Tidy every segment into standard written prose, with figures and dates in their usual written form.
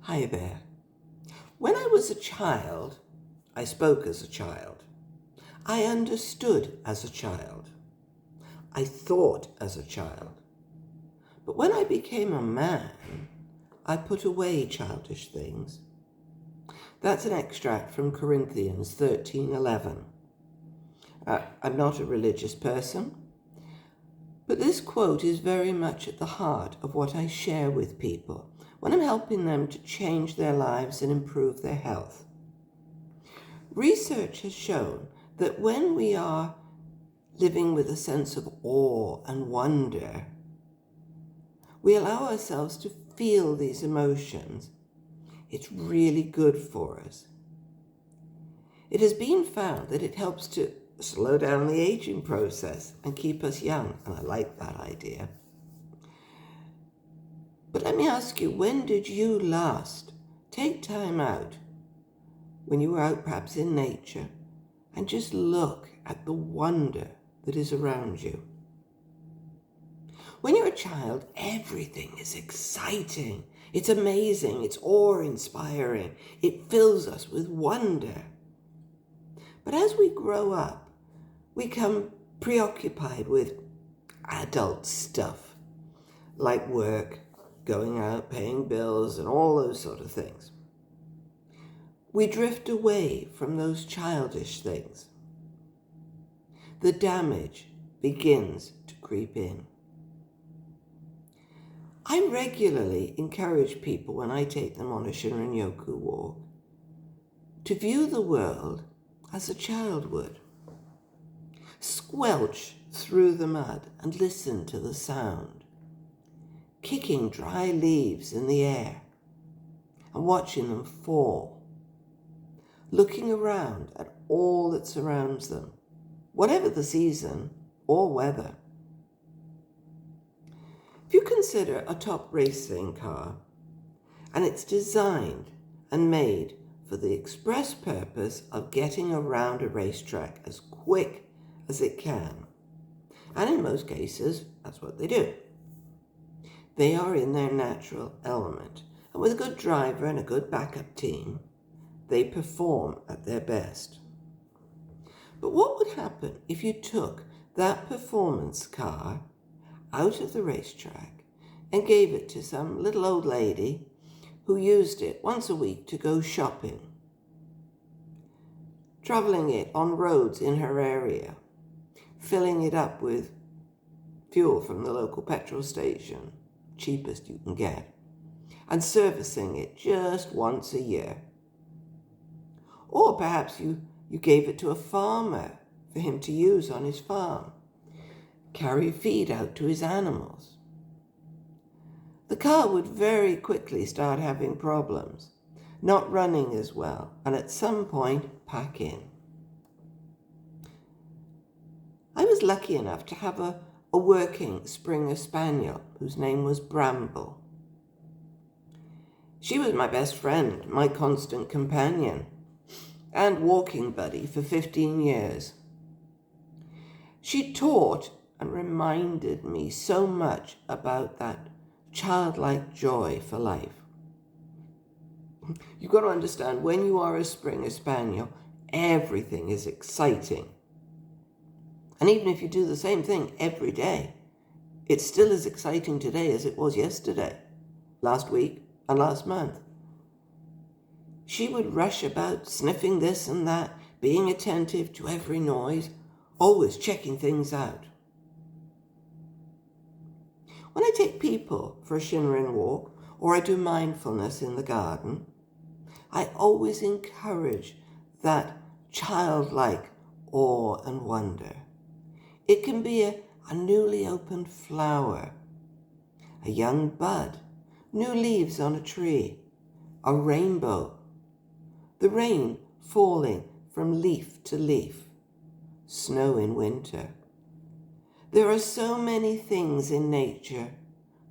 Hi there. When I was a child, I spoke as a child. I understood as a child. I thought as a child. But when I became a man, I put away childish things. That's an extract from Corinthians 13:11. I'm not a religious person, but this quote is very much at the heart of what I share with people when I'm helping them to change their lives and improve their health. Research has shown that when we are living with a sense of awe and wonder, we allow ourselves to feel these emotions. It's really good for us. It has been found that it helps to slow down the aging process and keep us young, and I like that idea. But let me ask you, when did you last take time out, when you were out perhaps in nature, and just look at the wonder that is around you? When you're a child, everything is exciting. It's amazing. It's awe-inspiring. It fills us with wonder. But as we grow up, we become preoccupied with adult stuff, like work, going out, paying bills, and all those sort of things. We drift away from those childish things. The damage begins to creep in. I regularly encourage people when I take them on a Shinrin-yoku walk to view the world as a child would. Squelch through the mud and listen to the sound. Kicking dry leaves in the air and watching them fall. Looking around at all that surrounds them, whatever the season or weather. If you consider a top racing car, and it's designed and made for the express purpose of getting around a racetrack as quick as it can, and in most cases, that's what they do. They are in their natural element, and with a good driver and a good backup team, they perform at their best. But what would happen if you took that performance car out of the racetrack and gave it to some little old lady who used it once a week to go shopping, traveling it on roads in her area, filling it up with fuel from the local petrol station, cheapest you can get, and servicing it just once a year? Or perhaps you gave it to a farmer for him to use on his farm, carry feed out to his animals. The car would very quickly start having problems, not running as well, and at some point pack in. I was lucky enough to have a working Springer Spaniel whose name was Bramble. She was my best friend, my constant companion, and walking buddy for 15 years. She taught and reminded me so much about that childlike joy for life. You've got to understand, when you are a Springer Spaniel, everything is exciting. And even if you do the same thing every day, it's still as exciting today as it was yesterday, last week, and last month. She would rush about, sniffing this and that, being attentive to every noise, always checking things out. When I take people for a Shinrin walk, or I do mindfulness in the garden, I always encourage that childlike awe and wonder. It can be a newly opened flower, a young bud, new leaves on a tree, a rainbow, the rain falling from leaf to leaf, snow in winter. There are so many things in nature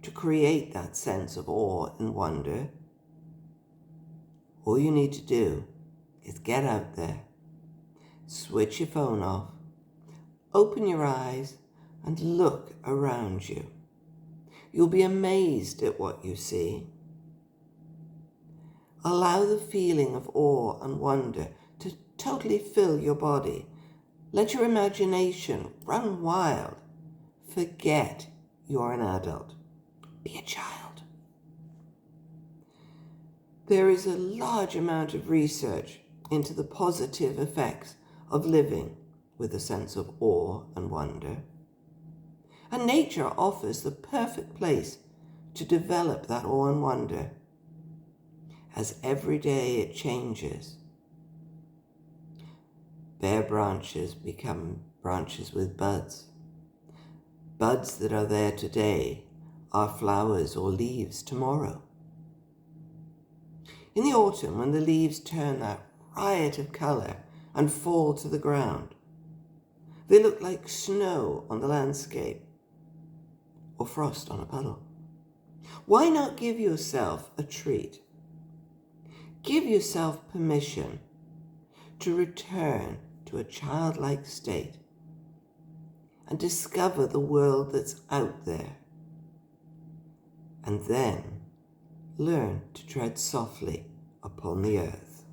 to create that sense of awe and wonder. All you need to do is get out there, switch your phone off, open your eyes, and look around you. You'll be amazed at what you see. Allow the feeling of awe and wonder to totally fill your body. Let your imagination run wild. Forget you're an adult. Be a child. There is a large amount of research into the positive effects of living with a sense of awe and wonder. And nature offers the perfect place to develop that awe and wonder. As every day it changes, bare branches become branches with buds. Buds that are there today are flowers or leaves tomorrow. In the autumn, when the leaves turn that riot of color and fall to the ground, they look like snow on the landscape or frost on a puddle. Why not give yourself a treat? Give yourself permission to return to a childlike state and discover the world that's out there. And then learn to tread softly upon the earth.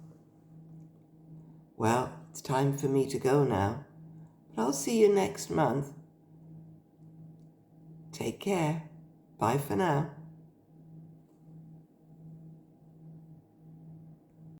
Well, it's time for me to go now, but I'll see you next month. Take care. Bye for now.